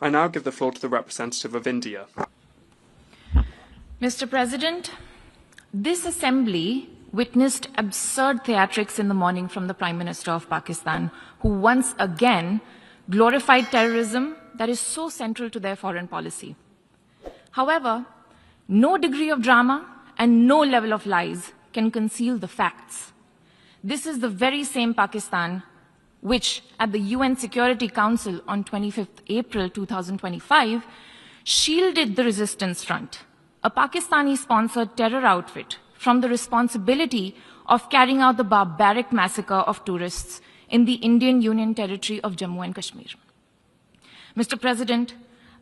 I now give the floor to the representative of India. Mr. President, this assembly witnessed absurd theatrics in the morning from the Prime Minister of Pakistan, who once again glorified terrorism that is so central to their foreign policy. However, no degree of drama and no level of lies can conceal the facts. This is the very same Pakistan which, at the UN Security Council on 25th April 2025, shielded the Resistance Front, a Pakistani-sponsored terror outfit, from the responsibility of carrying out the barbaric massacre of tourists in the Indian Union territory of Jammu and Kashmir. Mr. President,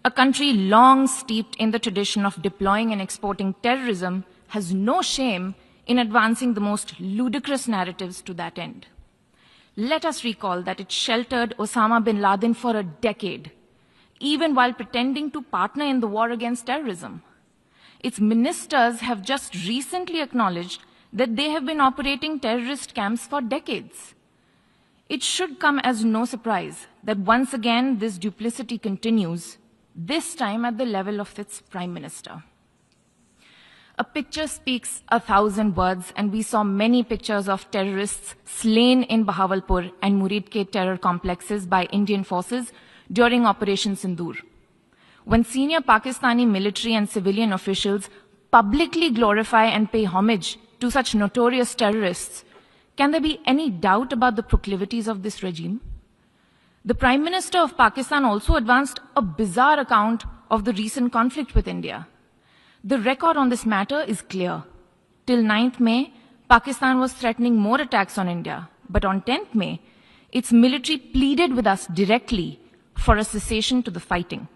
a country long steeped in the tradition of deploying and exporting terrorism has no shame in advancing the most ludicrous narratives to that end. Let us recall that it sheltered Osama bin Laden for a decade, even while pretending to partner in the war against terrorism. Its ministers have just recently acknowledged that they have been operating terrorist camps for decades. It should come as no surprise that once again this duplicity continues, this time at the level of its Prime Minister. A picture speaks 1,000 words, and we saw many pictures of terrorists slain in Bahawalpur and Muridke terror complexes by Indian forces during Operation Sindoor. When senior Pakistani military and civilian officials publicly glorify and pay homage to such notorious terrorists, can there be any doubt about the proclivities of this regime? The Prime Minister of Pakistan also advanced a bizarre account of the recent conflict with India. The record on this matter is clear. Till 9th May, Pakistan was threatening more attacks on India. But on 10th May, its military pleaded with us directly for a cessation to the fighting.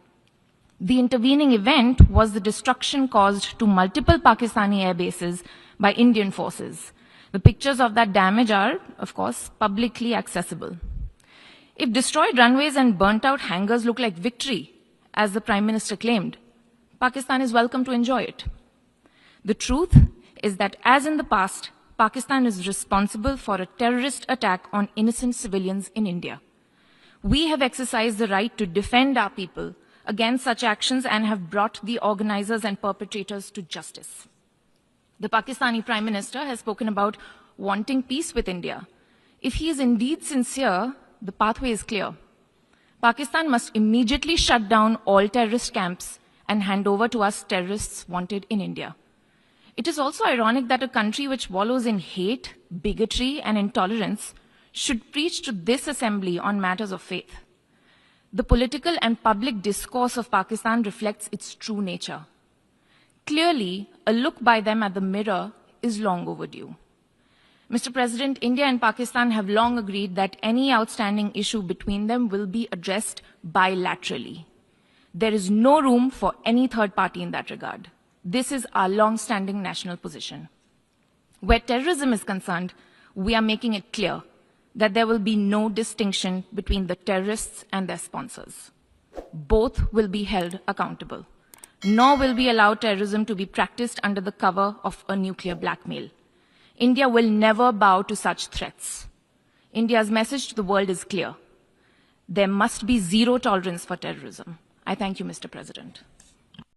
The intervening event was the destruction caused to multiple Pakistani air bases by Indian forces. The pictures of that damage are, of course, publicly accessible. If destroyed runways and burnt-out hangars look like victory, as the Prime Minister claimed, Pakistan is welcome to enjoy it. The truth is that, as in the past, Pakistan is responsible for a terrorist attack on innocent civilians in India. We have exercised the right to defend our people against such actions and have brought the organizers and perpetrators to justice. The Pakistani Prime Minister has spoken about wanting peace with India. If he is indeed sincere, the pathway is clear. Pakistan must immediately shut down all terrorist camps and hand over to us terrorists wanted in India. It is also ironic that a country which wallows in hate, bigotry, and intolerance should preach to this assembly on matters of faith. The political and public discourse of Pakistan reflects its true nature. Clearly, a look by them at the mirror is long overdue. Mr. President, India and Pakistan have long agreed that any outstanding issue between them will be addressed bilaterally. There is no room for any third party in that regard. This is our long-standing national position. Where terrorism is concerned, we are making it clear that there will be no distinction between the terrorists and their sponsors. Both will be held accountable. Nor will we allow terrorism to be practiced under the cover of a nuclear blackmail. India will never bow to such threats. India's message to the world is clear. There must be zero tolerance for terrorism. I thank you, Mr. President.